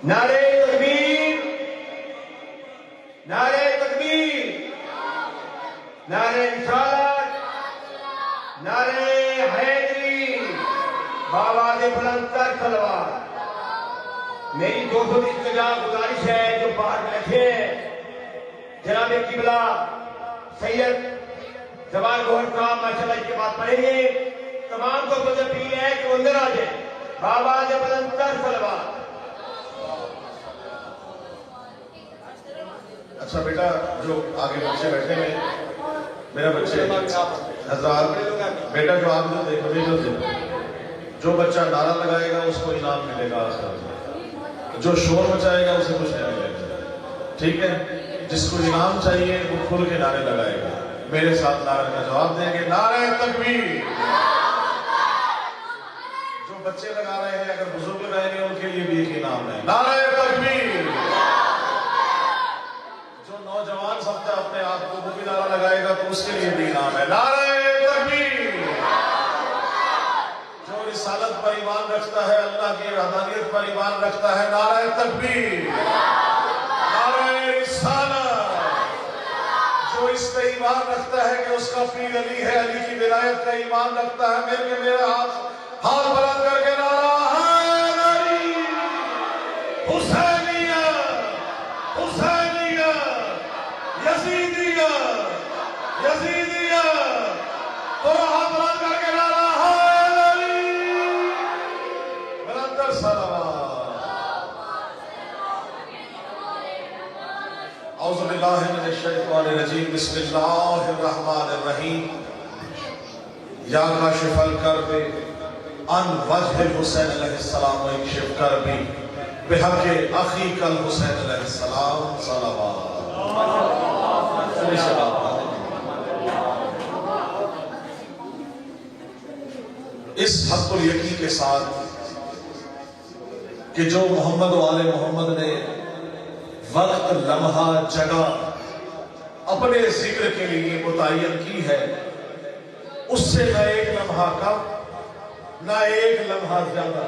نعرے تکبیر، نعرے تکبیر، نعرے رسالت، نعرے حیدری، بآواز بلند تر تلوار۔ میری دوستوں کی گزارش ہے جو باہر بیٹھے ہیں، جناب قبلہ سید زوال گوہر صاحب ماشاءاللہ اس کے بعد پڑھیں گے، تمام دوستوں سے اپیل ہے کہ وہ اندر آ جائیں، بآواز بلند تر تلوار۔ اچھا بیٹا جو آگے بچے بیٹھے ہیں میرا بچے حضرات، بیٹا جو آپ جو دیکھو جو بچہ نعرہ لگائے گا اس کو انعام ملے گا، جو شور مچائے گا اسے کچھ نہیں ملے گا، ٹھیک ہے؟ جس کو انعام چاہیے وہ کھل کے نعرے لگائے گا، میرے ساتھ نعرے کا جواب دیں گے، نعرہ تکبیر۔ جو بچے لگا رہے ہیں اگر بزرگ لگائیں گے ان کے لیے بھی ایک انعام ہے، نعرہ تکبیر۔ جو نوجوان سمجھتا اپنے آپ کو وہ بھی نعرہ لگائے گا تو اس کے لیے بھی انعام ہے، نعرہ تکبیر۔ جو رسالت پر ایمان رکھتا ہے، اللہ کی وحدانیت پر ایمان رکھتا ہے، نعرہ تکبیر، نعرہ رسالت۔ جو اس پہ ایمان رکھتا ہے کہ اس کا پیر علی ہے، علی کی ولایت کا ایمان رکھتا ہے، میرے ہاتھ بلند کر کے نعرہ حیدری، حسینیہ، حسینیہ، یزیدیہ، یزیدیہ، تو ہاتھ بلند کر کے نعرہ حیدری، بلندر صلوات۔ اعوذ باللہ من الشیطان الرجیم، بسم اللہ الرحمن الرحیم۔ یا کاشف الکرب عن وجہ الحسین علیہ السلام و اکشف کربی بحق اخیک الحسین علیہ السلام صلوات۔ اس حق الیقین کے ساتھ کہ جو محمد و آل محمد نے وقت، لمحہ، جگہ اپنے ذکر کے لیے متعین کی ہے، اس سے نہ ایک لمحہ کم نہ ایک لمحہ زیادہ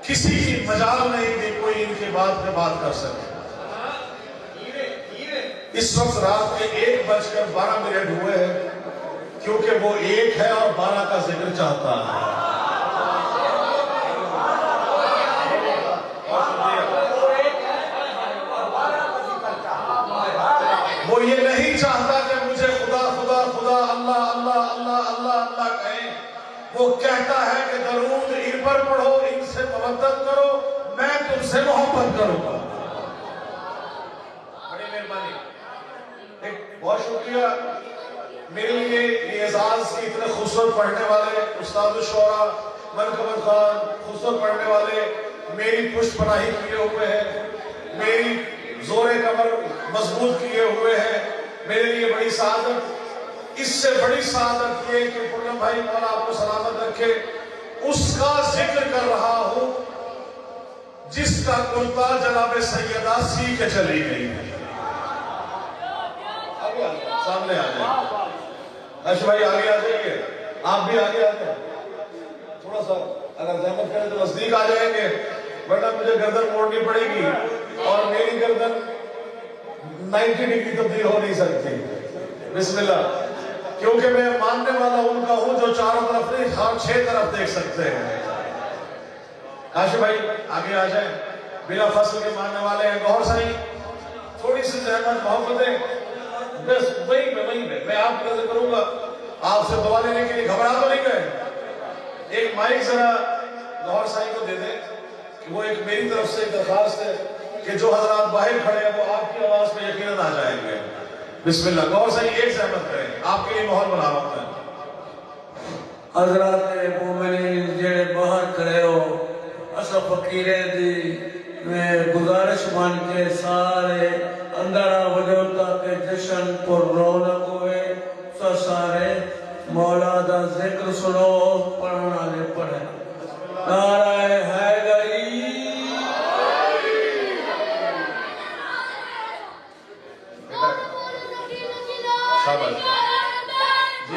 کسی کی مجال نہیں کہ کوئی ان کے بعد میں بات کر سکے۔ اس وقت رات میں 1:12 ہوئے ہیں کیونکہ وہ 1 ہے اور 12 کا ذکر چاہتا ہے۔ وہ یہ نہیں چاہتا کہ مجھے خدا خدا خدا اللہ اللہ اللہ اللہ اللہ کہیں، وہ کہتا ہے کہ درود ان پر پڑھو، ان سے مودت کرو، میں تم سے محبت کروں گا۔ بڑی مہربانی، بہت شکریہ میرے لیے یہ اعزاز کی اتنے خوبصورت پڑھنے والے استاد الشعراء منقبت خان، خوبصورت پڑھنے والے میری پشت پناہی کیے ہوئے ہیں، میری زور کمر مضبوط کیے ہوئے ہیں، میرے لیے بڑی سعادت، اس سے بڑی سعادت یہ کہ پورنم بھائی مولا آپ کو سلامت رکھے، اس کا ذکر کر رہا ہوں جس کا کرتا جناب سیدہ سی کے چلی گئی ہے۔ سامنے آ جائیں، ارش بھائی آگے آ جائیے، آپ بھی آگے آتے ہیں، تھوڑا سا اگر زحمت کریں تو نزدیک آ جائیں گے، ورنہ مجھے گردن موڑنی پڑے گی اور میری گردن 90 ڈگری تبدیل ہو نہیں سکتی۔ بسم اللہ، کیونکہ میں ماننے والا ان کا ہوں جو چاروں طرف نہیں، ہر 6 طرف دیکھ سکتے ہیں۔ کاشف بھائی آگے آ جائیں، بلا فصل کے ماننے والے ہیں، گوھر سائی تھوڑی سی زحمت محبتیں، بس وہیں پہ میں آپ کا ذکر کروں گا، آپ سے دعا لینے کے لیے گھبرا تو نہیں گئے؟ ایک مائک ذرا گوھر سائی کو دے دیں کہ وہ ایک میری طرف سے درخواست ہے کہ جو حضرات باہر کھڑے ہیں وہ آپ کی آواز پہ یقیناً آ جائیں گے۔ بسم اللہ، گوھر سائی ایک زحمت کریں، آپ کے لیے ماحول بنا رہا ہوں میں۔ حضرات مومنین جڑے باہر کھڑے ہو، اسا فقیریں دی میں گزارش مان کے سارے اندر وجہ تاکہ جشن پر رونق ہوئے، سو سارے مولا دا ذکر سنو، پڑھنا لے پڑھیں۔ نعرہ حیدری، شاباش جی،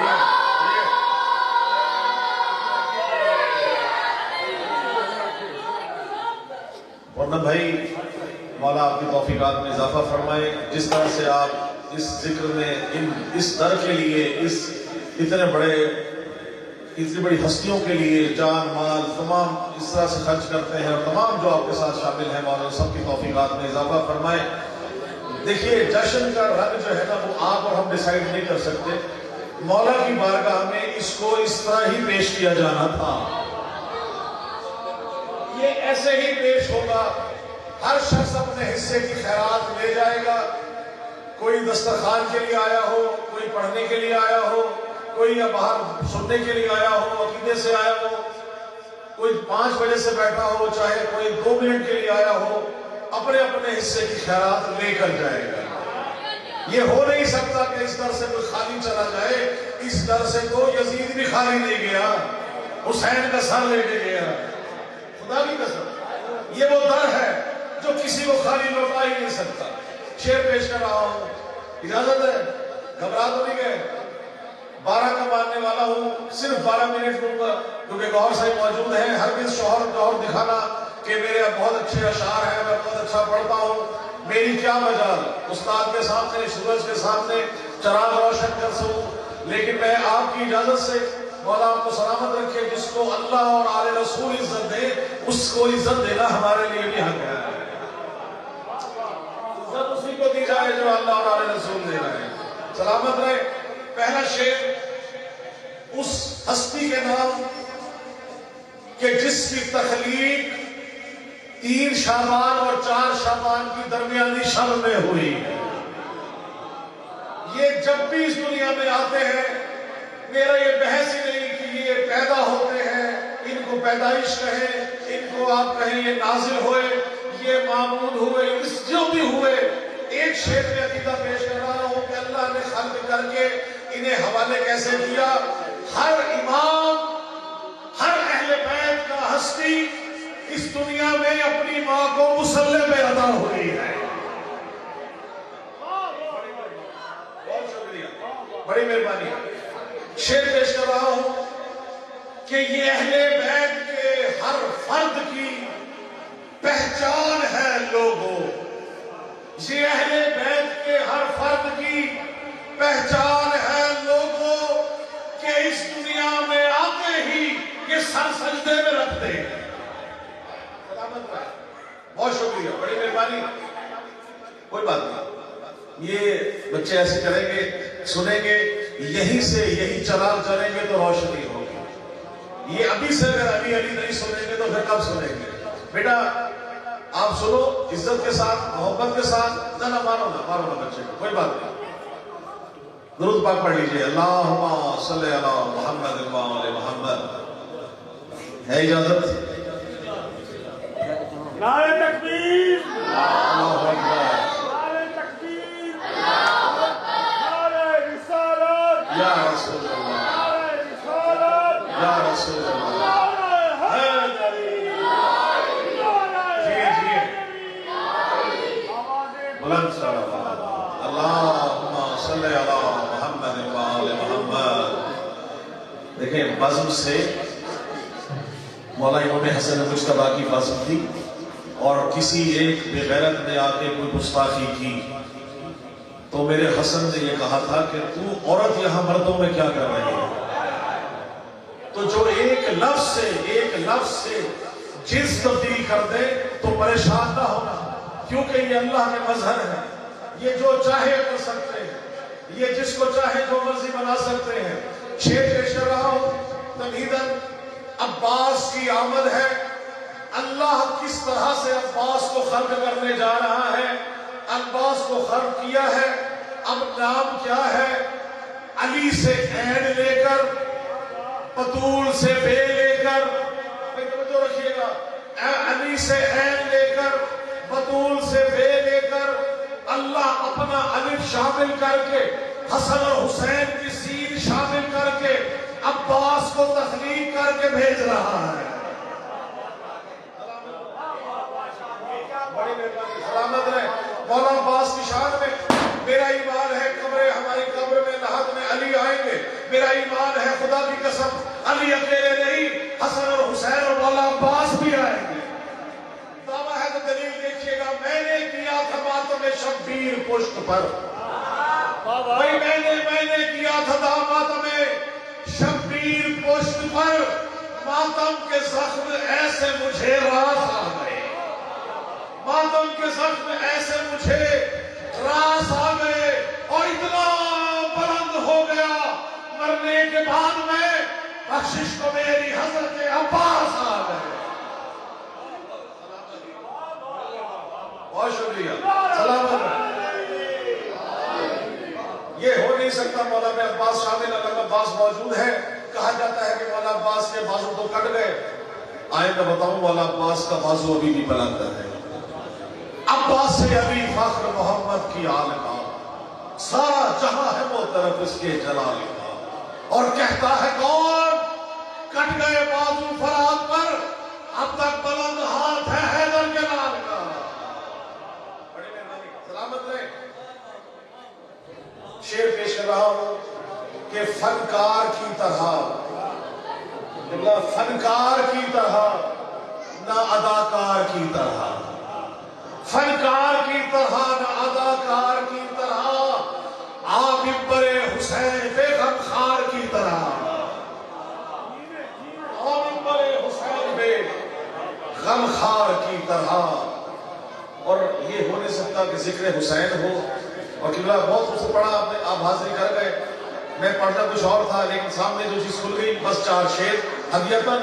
ورنہ بھائی مولا آپ کی توفیقات میں اضافہ فرمائے. جس طرح سے آپ اس ذکر میں اس در کے لیے اتنی بڑی ہستیوں کے لیے جان مال تمام اس طرح سے خرچ کرتے ہیں، اور تمام جو آپ کے ساتھ شامل ہیں مولا سب کی توفیقات میں اضافہ فرمائے. دیکھیے جشن کا رنگ جو ہے نا وہ آپ اور ہم ڈیسائیڈ نہیں کر سکتے. مولا کی بارگاہ میں اس کو اس طرح ہی پیش کیا جانا تھا. یہ ایسے ہی پیش ہوگا. ہر شخص اپنے حصے کی خیرات لے جائے گا. کوئی دسترخوان کے لیے آیا ہو، کوئی پڑھنے کے لیے آیا ہو، کوئی یا باہر سننے کے لیے آیا ہو، عقیدے سے آیا ہو، کوئی 5 بجے سے بیٹھا ہو، چاہے کوئی 2 منٹ کے لیے آیا ہو، اپنے اپنے حصے کی خیرات لے کر جائے گا. یہ ہو نہیں سکتا کہ اس در سے کوئی خالی چلا جائے. اس در سے تو یزید بھی خالی نہیں گیا، حسین کا سر لے کے گیا. خدا کی قسم یہ وہ در ہے جو کسی کو خالی لوٹا ہی نہیں سکتا. شعر پیش کر رہا ہوں، اجازت ہے؟ گھبرا تو نہیں گئے؟ 12 کا ماننے والا ہوں، صرف 12 منٹ دوں گا کیونکہ گوھر صاحب موجود ہیں. ہرگز شوہر جوہر دکھانا کہ میرے بہت اچھے اشعار ہیں، میں بہت اچھا پڑھتا ہوں، میری کیا مجال استاد کے سامنے، سورج کے سامنے چراغ روشن کر سکوں. لیکن میں آپ کی اجازت سے مولا آپ کو سلامت رکھے. جس کو اللہ اور آل رسول عزت دے اس کو عزت دینا ہمارے لیے بھی حق ہے. عزت اسی کو دی جائے جو اللہ اور آل رسول دے رہے ہیں. سلامت رہے. پہلا شعر اس ہستی کے نام کہ جس کی تخلیق 3 شعبان اور 4 شعبان کی درمیانی شب میں ہوئی. یہ جب بھی اس دنیا میں آتے ہیں میرا یہ بحث ہی نہیں کہ یہ پیدا ہوتے ہیں، ان کو پیدائش کہیں، ان کو آپ کہیں یہ نازل ہوئے، یہ معمول ہوئے، اس جو بھی ہوئے. ایک شعر میں عقیدہ پیش کر رہا ہوں کہ اللہ نے خلق کر کے انہیں حوالے کیسے کیا. ہر امام، ہر اہل بیت کا ہستی اس دنیا میں اپنی ماں کو مصلی پہ ادا ہوئی ہے. بہت شکریہ، بڑی مہربانی. شعر پیش کر رہا ہوں کہ یہ اہل بیت کے ہر فرد کی پہچان ہے لوگوں. یہ اہل بیت کے ہر فرد کی پہچان ہے لوگوں کہ اس دنیا میں آتے ہی یہ سر سجدے میں رکھتے ہیں. بہت شکریہ، بڑی مہربانی. کوئی بات نہیں، یہ بچے ایسے کریں گے، سنیں گے، یہی سے یہی چلا چلیں گے تو روشنی ہوگی. یہ ابھی سے اگر ابھی نہیں سنیں گے تو پھر کب سنیں گے؟ بیٹا آپ سنو عزت کے ساتھ، محبت کے ساتھ. نہ مارو نا بچے کو، کوئی بات نہیں. درود پاک پڑھ لیجئے. اللہم صلی علی محمد و آل محمد. ہے اجازت؟ نعرہ تکبیر، اللہ اکبر. نعرہ تکبیر، نعرہ رسالت، یا رسول اللہ، نعرہ رسالت، یا رسول اللہ. نعرہ حیدری، جی بلند صلوات. اللہم صلی علی محمد و آل محمد. دیکھیں بزم سے مولا امام حسن مجتبیٰ کی بزم تھی، اور کسی ایک بے غیرت نے آ کے کوئی گستاخی کی تو میرے حسن نے یہ کہا تھا کہ تو عورت یہاں مردوں میں کیا کر رہی ہے. تو جو ایک لفظ سے جنس تبدیل کر دے تو پریشان نہ ہونا، کیونکہ یہ اللہ کے مظہر ہے. یہ جو چاہے کر سکتے ہیں، یہ جس کو چاہے جو مرضی بنا سکتے ہیں. شعر پیش کر رہا ہوں تمہیداً. عباس کی آمد ہے. اللہ کس طرح سے عباس کو خلق کرنے جا رہا ہے. عباس کو خلق کیا ہے. اب نام کیا ہے؟ علی سے عین لے کر، بطول سے بے لے کر، توجہ رکھیے گا، علی سے عین لے کر، بطول سے بے لے کر، اللہ اپنا الف شامل کر کے، حسن اور حسین کی سین شامل کر کے عباس کو تخلیق کر کے بھیج رہا ہے. بڑی مہربانی. سلامت رہے. مولا عباس کی شان میں میرا ایمان ہے ہماری قبر میں لحد میں علی آئیں گے. میرا ایمان ہے خدا کی قسم علی اکیلے نہیں، حسن اور حسین اور مولا عباس بھی آئیں گے. دعویٰ ہے تو شبیر پشت پر. بھائی میں نے کیا تھا داماد میں شبیر پشت پر, ماتم کے زخم ایسے مجھے راس آ گئے, ماتم کے زخم ایسے مجھے راس آ گئے, اور اتنا بلند ہو گیا مرنے کے بعد میں بخشش کو میری حضرت عباس آ گئے. بہت شکریہ, سلامت رہے. یہ ہو نہیں سکتا مولا میں عباس شامل, اگر عباس موجود ہے. کہا جاتا ہے کہ مولا عباس کے بازو تو کٹ گئے, آئے میں بتاؤں مولا عباس کا بازو ابھی بھی بلند ہے. عباس سے ابھی فخر محمد کی آل کا, سارا جہاں ہے وہ طرف اس کے جلال کا. اور کہتا ہے کون, کٹ گئے بازو فرات پر, اب تک بلند ہاتھ ہے حیدر کے لال کا. بڑی مہربانی, سلامت رہے. شعر پیش کر رہا ہوں کہ فنکار کی طرح, فنکار کی طرح نہ اداکار کی طرح, فنکار کی طرح نہ اداکار کی طرح, آپ برے حسین بے غمخار کی طرح, آپ برے حسین بے غمخار کی طرح. اور یہ ہو نہیں سکتا کہ ذکر حسین ہو. اور قبلہ بہت خوب سے پڑھا آپ نے, آپ حاضری کر گئے. میں پڑھنا کچھ اور تھا, لیکن سامنے جو چیز کھل گئی, بس 4 شعر ہدیتاً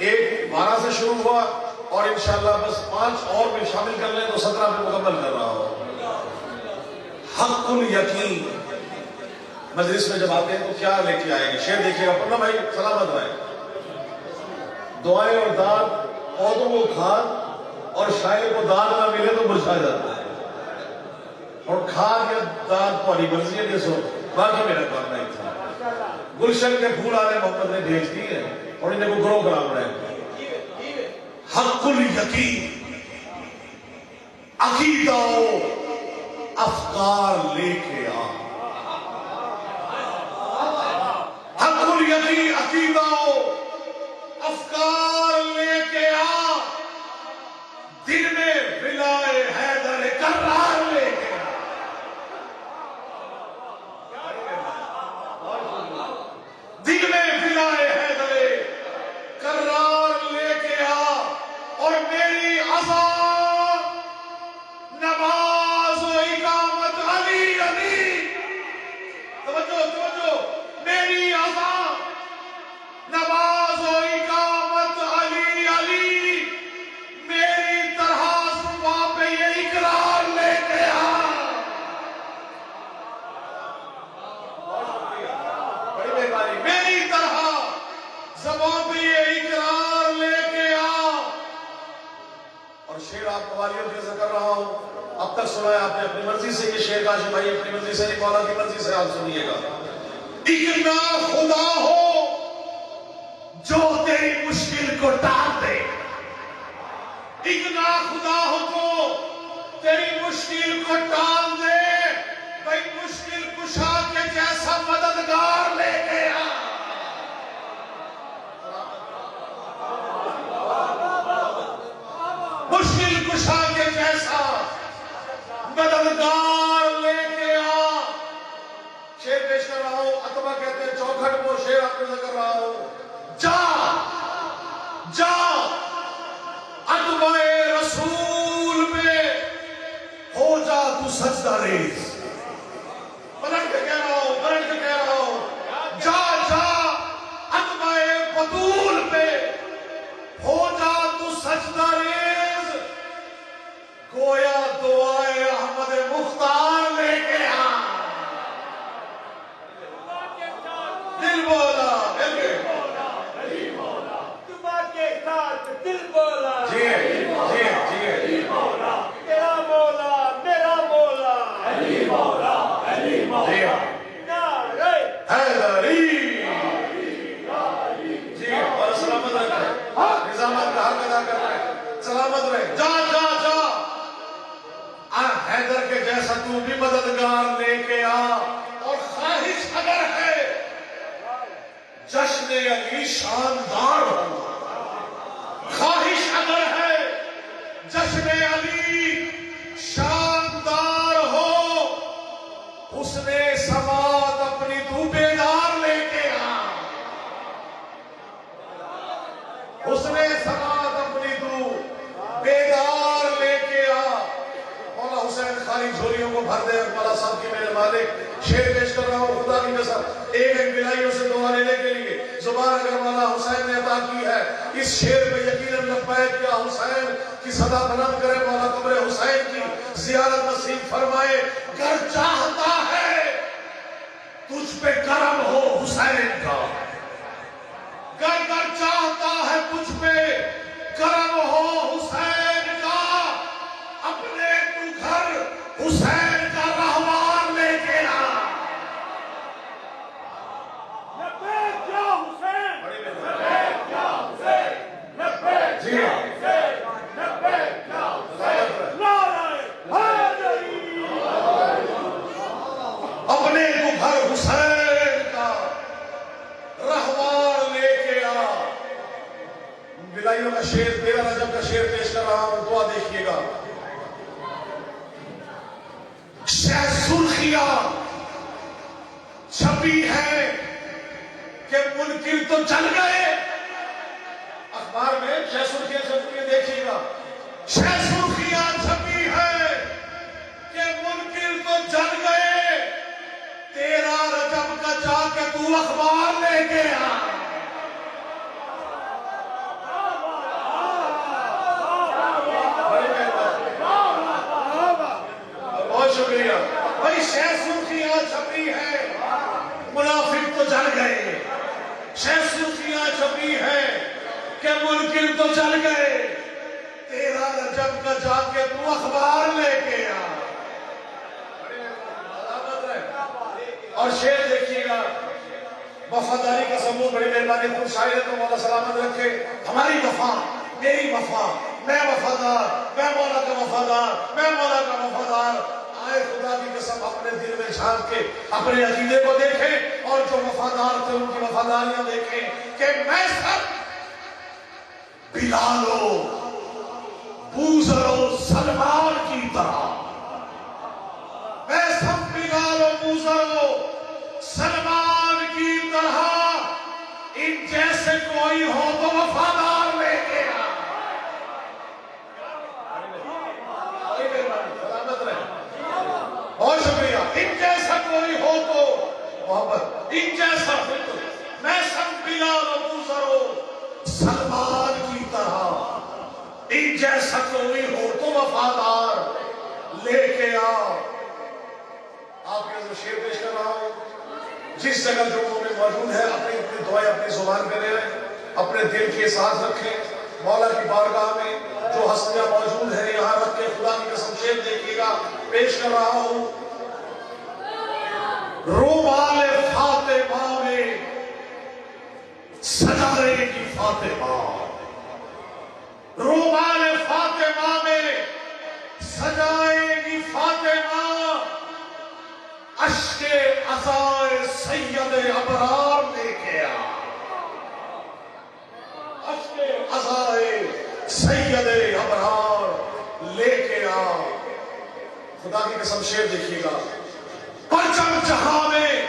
1:12 سے شروع ہوا, اور انشاءاللہ بس 5 اور میں شامل کر لیں تو 17 میں مکمل کر رہا ہوں. حق الیقین. مجلس میں جب آتے ہیں تو کیا لے کے آئیں گے, شعر دیکھیے گا. پڑھنا بھائی, سلامت رہے. دعائیں اور داد پودوں کو کھاد, اور شاعر کو داد نہ ملے تو مرجھا جاتا ہے. اور کھاد یا داد پوری مرضی ہے, جیسو باقی میرا کام نہیں تھا. گلشن کے پھول آلے محمد نے بھیج دی ہے, اور انہیں کو گروہ کرام رہے ہیں. حق الیقین, عقیدہ و افکار لے کے آ. حق الیقین, عقیدہ و افکار لے کے آ, دل میں ولائے حیدر کرار لے کے آ. دل میں ولائے حیدر کرار لے کے آ, اور میری عزا نماز و اقامت علی علی. توجہ توجہ, میری عزا نماز و اقامت علی علی, میری طرح صبح پہ یہ اقرار لے کے آ. بڑی مہربانی, میری طرح زبان پہ یہ اقرار لے کے آ. اور شعر آپ قوالیوں کے ذکر کر رہا ہوں, اب تک سنا ہے آپ نے اپنی مرضی سے. یہ شعر کاشف بھائی اپنی مرضی سے نہیں, مولا کی مرضی سے آپ سنیے گا. اتنا خدا ہو جو تیری مشکل کو ٹال دے, اتنا خدا ہو تو تیری مشکل کو ٹال دے, بھائی مشکل کشا کے جیسا مددگار لے کے آ. مشکل کشا کے جیسا مددگار لے کے آ. شعر پیش کر رہا ہوں, عطبہ کہتے ہیں چوکھٹ کو, شعر آپ پیش کر رہا ہوں. جا جا عطبہ رسول پہ ہو جا تو سجدہ ریز. پلٹ کے کہہ رہا ہوں, پلٹ کے کہہ رہا ہوں, جا جا عطبہ بطول پہ ہو جا تو سجدہ ریز, گویا دعائے احمد مختار لے کے آ. دل بولا, دل بولا, دل بولا, جی جی جی, تیرا مولا میرا مولا, علی مولا, علی مولا, نعرہ حیدری. جی, اور سلامت رہے, نظامت کا حق ادا کر رہے, سلامت رہے. جا جا جا حیدر کے جیسا تو بھی مددگار لے کے آ. اور خواہش اگر ہے جشن علی شاندار ہو, خواہش اگر ہے جشن علی شاندار ہو, حسن سماعت اپنی تو بیدار لے کے آ، حسن سماعت اپنی تو بیدار لے کے آ۔ مولا حسین خالی جھولیوں کو بھر دے۔ مولا صاحب کی میرے مالک شعر پیش کر رہا ہوں خدا کی قسم، ایک ایک بلائیوں سے دعا لینے کے لیے زبان اگر مولا حسین نے عطا کی ہے، اس شعر پہ یقیناً لبیک یا حسین کی صدا بلند کرے۔ مولا قبر حسین کی زیارت نصیب فرمائے۔ گر چاہتا ہے تجھ پہ کرم ہو حسین کا، گر چاہتا ہے تجھ پہ کرم ہو حسین کا، اپنے تو گھر حسین کا رہوار لے کے آ۔ لبیک یا حسین، لبیک یا حسین، لبیک جی یا حسین، لبیک یا حسین، نعرہ حیدری۔ اپنے تو گھر حسین کا رہوار لے کے آ۔ بلائیوں کا شعر 13 رجب کا شعر پیش کر رہا ہوں، دعا دیکھیے گا۔ شہ سرخیاں چھپی ہے کہ منکر تو چل گئے، اخبار میں شہ سرخیاں چھپی ہے، دیکھیے گا۔ شہ سرخیاں چھپی ہے کہ منکر تو چل گئے، 13 رجب کا جا کے تو اخبار لے کے آ۔ بہت شکریہ بھائی۔ شہ سرخیاں چھپی ہے، منافق تو جل گئے، شہ سرخیاں چھپی ہے کہ منکر تو چل گئے، 13 رجب کا جا کے تو اخبار لے کے آ۔ اور شعر دیکھیے گا، وفاداری کا ثبوت، بڑی مہربانی خود شاعر تو مولا سلامت رکھے۔ ہماری وفا، میری وفا، میں وفادار، میں مولا کا وفادار، میں مولا کا وفادار۔ آئے خدا کی قسم اپنے دل میں جھانک کے اپنے عقیدے کو دیکھیں، اور جو وفادار تھے ان کی وفاداریاں دیکھیں کہ میں سب بلال و بوذر و سلمان کی طرح، میں سب بلال و بوذر و سلمان کی طرح، ان جیسے کوئی ہو تو وفادار لے کے آ۔ بہت شکریہ۔ ان جیسا کوئی ہو تو محبت، ان جیسا میں سب بلال و بوذر و سلمان کی طرح، ان جیسا کوئی ہو تو وفادار لے کے آ۔ آپ کے اندر شعر پیش کر رہا ہوں، جس جگہ جو مومن موجود ہے اپنی اپنی دعائیں اپنی زبان پہ لے رہے ہیں، اپنے دل کی احساس رکھیں، مولا کی بارگاہ میں جو ہستیاں موجود ہیں یہاں رکھ کے خدا کی قسم شعر دیکھیے گا، پیش کر رہا ہوں۔ رومال فاطمہ میں سجائے گی فاطمہ، رومال فاطمہ میں سجائے گی فاطمہ، اشک عزائے سید ابرار لے کے آ، اشک عزائے سید ابرار لے کے آ۔ خدا کی قسم شعر دیکھیے گا۔ پرچم جہاں میں،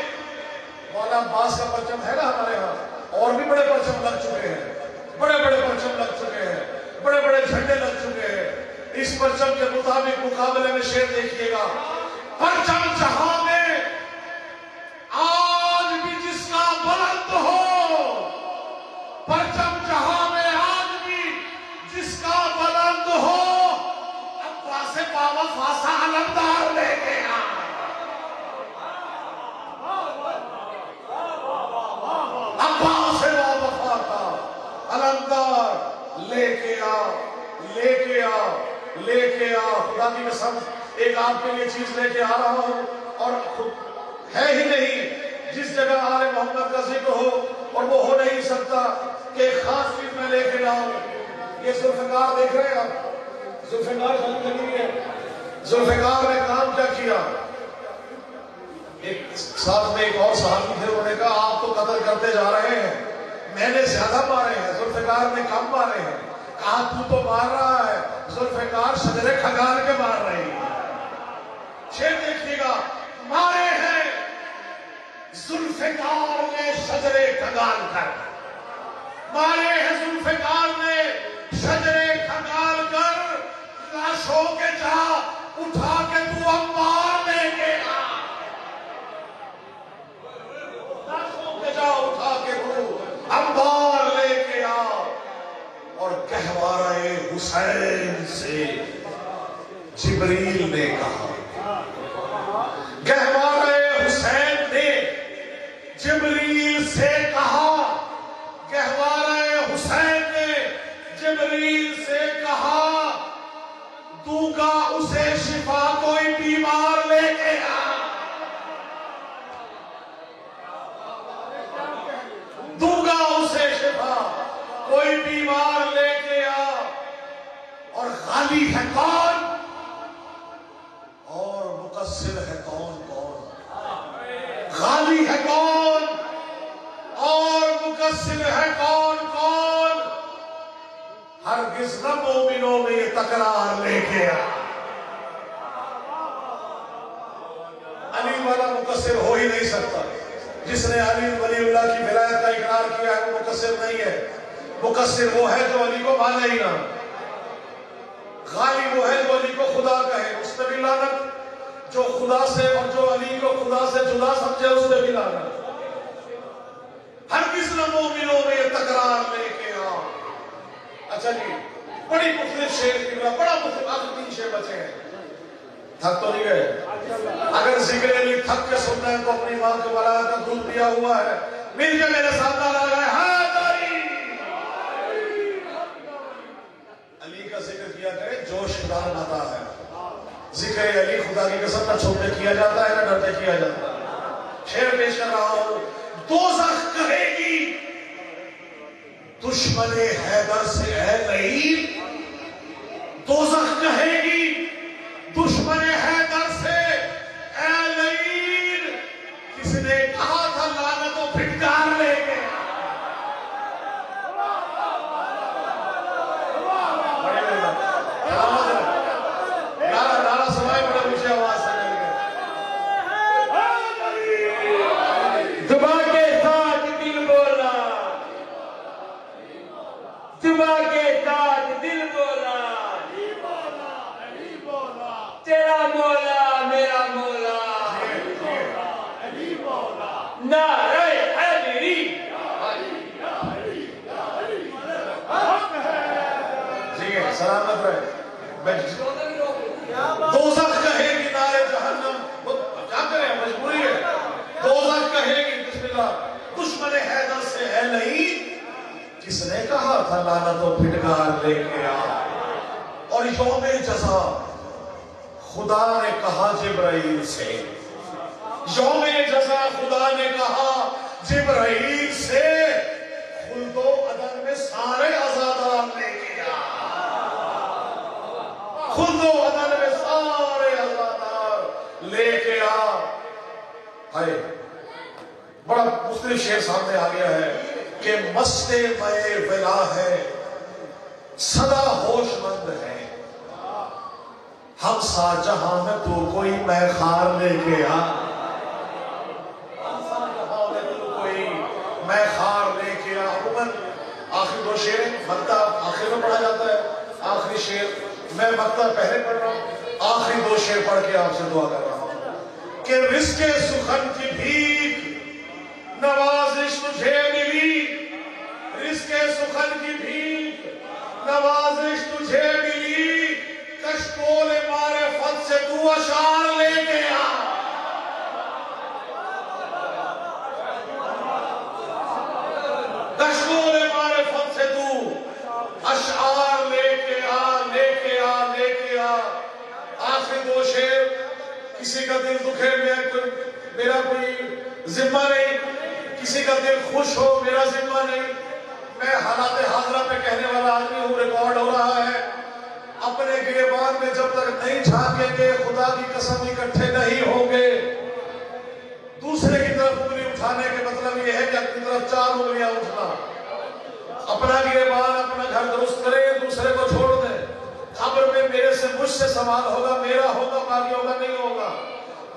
مولا عباس کا پرچم ہے نا ہمارے ہاں، اور بھی بڑے پرچم لگ چکے ہیں، بڑے بڑے پرچم لگ چکے ہیں، بڑے بڑے جھنڈے لگ چکے ہیں۔ اس پرچم کے مطابق مقابلے میں شعر دیکھیے گا۔ پرچم جہاں میں آج بھی جس کا بلند ہو، پرچم جہاں میں آج بھی جس کا بلند ہو، عباس بابا فاسا علمدار لے کے آ۔ عباس بابا فاسا علمدار لے کے آ، لے کے آ، لے کے آ۔ خدا کی قسم ایک آپ کے لیے چیز لے کے آ رہا ہوں، اور ہے ہی نہیں جس جگہ آل محمد کا ذکر ہو اور وہ ہو نہیں سکتا کہ ایک خاص چیز میں لے کے لاؤں۔ یہ ذوالفقار دیکھ رہے ہیں آپ، ذوالفقار جان لگی ہے۔ ذوالفقار نے کام کیا کیا؟ ایک ساتھ میں ایک اور صحابی تھے، انہوں نے کہا آپ تو قتل کرتے جا رہے ہیں، میں نے زیادہ مارے ہیں، ذوالفقار نے کم مارے ہیں۔ کہا تو مار رہا ہے، ذوالفقار شجرے کھگار کے مار رہے ہیں۔ شعر دیکھیے گا، مارے ہیں ذوالفقار نے شجرے کھنگال کر مارے ہیں، ذوالفقار نے شجرے کھنگال کر لاشوں کے جا اٹھا کے تو انبار لے کے آ، لاشوں کے جا اٹھا کے تو انبار لے کے آ، اور گہوارہ حسین سے جبریل نے کہا، گہوارہ حسین نے جبریل سے کہا، گہوارہ حسین نے جبریل سے کہا، دوں گا اسے شفا کوئی بیمار لے کے آ، دوں گا اسے شفا کوئی بیمار لے کے آ، اور غالی ہے کون اور مقصر ہے کون؟ غالی ہے کون اور مقصر ہے کون؟ ہرگز نہ مومنوں میں یہ تکرار لے کے آ، علی والا مقصر ہو ہی نہیں سکتا، جس نے علی ولی اللہ کی ولایت کا اقرار کیا ہے وہ مقصر نہیں ہے، مقصر وہ ہے جو علی کو مانے ہی نہ، غالی وہ ہے جو علی کو خدا کہے، اس پہ بھی لعنت، جو خدا سے اور جو علی کو خدا سے جدا سمجھے اس پہ بھی لعنت۔ ہرگز نہ مومنوں میں یہ تکرار لے کے آ۔ اچھا جی، بڑی مختلف شعر کی بڑا مختلف، آخر 3 شعر بچے ہیں، تھک تو نہیں گئے؟ اگر ذکر علی تھک کے سننا ہے تو اپنی ماں کے ولایت کا دودھ پیا ہوا ہے، مل کے میرے ساتھ آ گئے علی کا ذکر کیا کرے، جوش دار آتا ہے۔ ذکر علی خدا کی قسم نہ چھوٹے کیا جاتا ہے نہ ڈرتے کیا جاتا ہے۔ شعر پیش کر رہا ہوں، دوزخ کہے گی دشمن حیدر سے اے لعین، دوزخ کہے گی دشمن حیدر سے اے لعین، کس نے کہا تھا لعنت و پھٹکار لے کے؟ سلامت رہے۔ دوزخ کہے گی نارے جہنم، کیا کریں مجبوری ہے، دوزخ کہے گی بسم اللہ دشمن حیدر سے اے لعین، کس نے کہا تھا لعنت و پھٹکار لے کے آ؟ اور یوم جزا خدا نے کہا جبرائیل سے، یوم جزا خدا نے کہا جبرائیل سے، خلد و عدن میں سارے عزادار لے کے آ، خلد و عدن میں سارے عزادار لے کے آ۔ ہائے بڑا مختلف شعر سامنے آ گیا ہے کہ مست مئے ولا ہے، سدا ہوش مند ہے، ہم سا جہاں میں تو کوئی میں خار لے کے آ، ہم سا جہاں میں تو کوئی میں خار لے کے آ۔ عموماً آخری 2 شعر مقطع آخر میں پڑھا جاتا ہے، آخری شعر میں مقطع پہلے پڑھ رہا ہوں، آخری 2 شعر پڑھ کے آپ سے دعا کر رہا ہوں کہ رزق سخن کی بھیک نوازش تجھے ملی، رزق سخن کی بھیک نوازش تجھے ملی، کشکول معرفت سے تو اشعار لے کے آ، کشکول معرفت سے تو اشعار لے کے آ، لے کے آ، لے کے آ۔ آخری 2 شعر، کسی کا دل دکھے میرا کوئی ذمہ نہیں، کسی کا دل خوش ہو میرا ذمہ نہیں، میں حالات حاضرہ پہ کہنے والا آدمی ہوں، ریکارڈ ہو رہا ہے۔ اپنے گریبان میں جب تک نہیں جھانکیں گے، خدا کی قسم اکٹھے نہیں ہوں گے۔ دوسرے کی طرف انگلی اٹھانے کے مطلب یہ ہے کہ اپنی طرف 4 انگلیاں اٹھنا۔ اپنا گریبان اپنا گھر درست کرے، دوسرے کو چھوڑ دیں۔ قبر میں میرے سے مجھ سے سوال ہوگا، میرا ہوگا باقی ہوگا نہیں ہوگا۔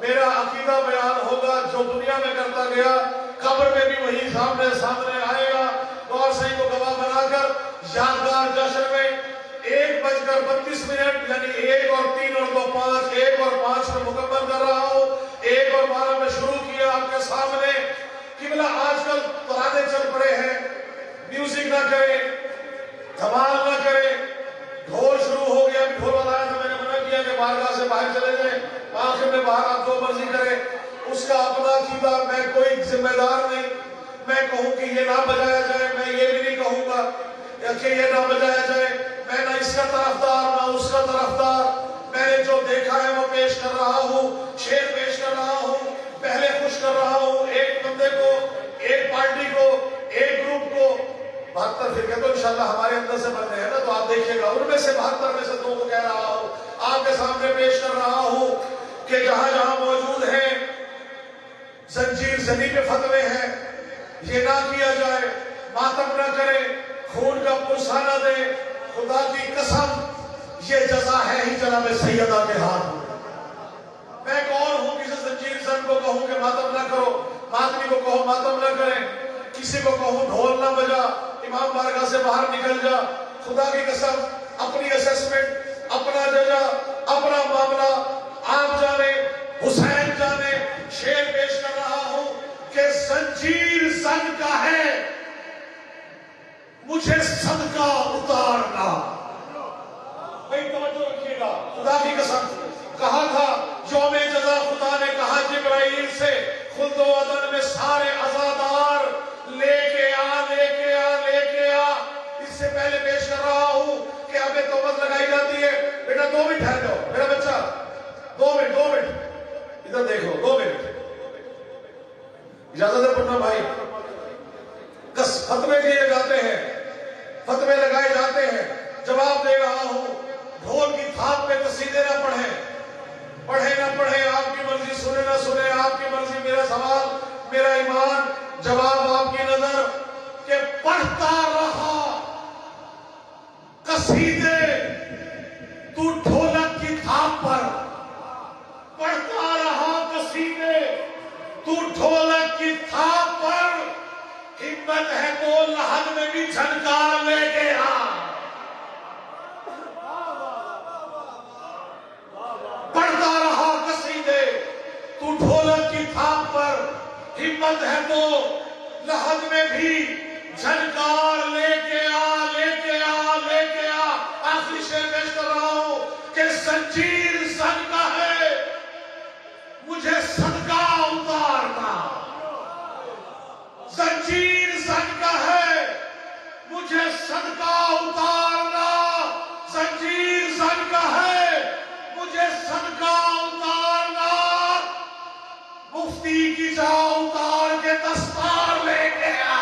میرا عقیدہ بیان ہوگا جو دنیا میں کرتا گیا قبر میں بھی وہی سامنے آئے گا. گور صحیح کو گواہ بنا کر یادگار جشن میں 1:32 یعنی 1 اور 3 اور 2 5 1 اور 5 میں مکمل کر رہا ہوں. 1 اور 12 میں شروع کیا آپ کے سامنے. قبلہ آج کل ترانے چل پڑے ہیں, میوزک نہ کریں, دھمال نہ کریں, ڈھول شروع ہو گیا. ڈھول بتایا تھا, میں نے منع کیا کہ بارگاہ سے باہر چلے جائیں. آخر میں باہر آپ جو مرضی کریں, اس کا اپنا عقیدہ, میں کوئی ذمہ دار نہیں. میں کہوں کہ یہ نہ بجایا جائے, میں یہ بھی نہیں کہوں گا کہ یہ نہ بجایا جائے. میں نہ اس کا طرفدار نہ اس کا طرفدار. میں نے جو دیکھا ہے وہ پیش کر رہا ہوں, شعر پیش کر رہا ہوں, پہلے خوش کر رہا ہوں ایک بندے کو, ایک پارٹی کو, ایک گروپ کو. 72 فرقے تو انشاءاللہ ہمارے اندر سے بننے ہیں نا, تو آپ دیکھیے گا ان میں سے 72 میں سے 2 کو کہہ رہا ہوں, آپ کے سامنے پیش کر رہا ہوں کہ جہاں جہاں موجود ہیں زنجیر زنی پہ فتوے ہیں, یہ نہ کیا جائے, ماتم نہ کرے, خون کا پرسہ نہ دے. خدا کی قسم یہ جزا ہے ہی جناب سیدہ کے ہاتھ میں. میں کون ہوں کسی زنجیر زن کو کہوں کہ ماتم نہ کرو, ماتمی کو کہو ماتم نہ کریں, کسی کو کہوں ڈھول نہ بجا, امام بارگاہ سے باہر نکل جا. خدا کی قسم اپنی اسیسمنٹ, اپنا ججا, اپنا معاملہ آپ جانے, حسین جانے. شعر پیش کر رہا ہوں کہ زنجیر زن کا ہے مجھے صدقہ اتارنا. بھائی توجہ رکھیے گا, خدا کی قسم کہا تھا یوم جزا, خدا نے کہا جبرائیل سے خلد و عدن میں سارے عزادار لے کے آ, لے کے آ, لے کے آ. اس سے پہلے پیش کر رہا ہوں کہ ابھی توبت لگائی جاتی ہے. بیٹا 2 منٹ ٹھہر جاؤ, میرا بچہ 2 منٹ ادھر دیکھو, 2 منٹ اجازت ہے پڑھنا بھائی. فتوے دیے جاتے ہیں, فتوے لگائے جاتے ہیں, جواب دے رہا ہوں. ڈھول کی تھاپ پہ قصیدے نہ پڑھیں, پڑھے نہ پڑھے آپ کی مرضی, سنے نہ سنے آپ کی مرضی. میرا سوال, میرا ایمان, جواب آپ کی نظر کہ پڑھتا رہا قصیدے تو ڈھولک کی تھاپ پر, پڑھتا رہا قصیدے تو ڈھولک کی تھاپ پر. ہمت ہے تو لحد میں بھی جھنکار لے کے آ. پڑھتا رہا قصیدے تو ڈھولک کی تھاپ پر, ہمت ہے تو لحد میں بھی جھنکار لے کے آ, لے کے آ, لے کے آ. آخری شعر پیش کر رہا ہوں کہ زنجیر زن کا ہے مجھے صدقہ اتارنا. زنجیر زن کا ہے مجھے صدقہ اتارنا. زنجیر زن کا ہے مجھے صدقہ اتارنا. مفتی کی جا اتار کے دستار لے کے آ.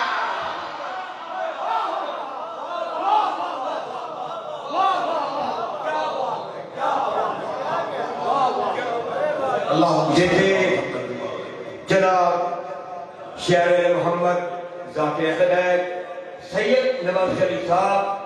اللہ. یہ تھے جناب شاعر محمد ذات اقدیر سید نواز شریف صاحب.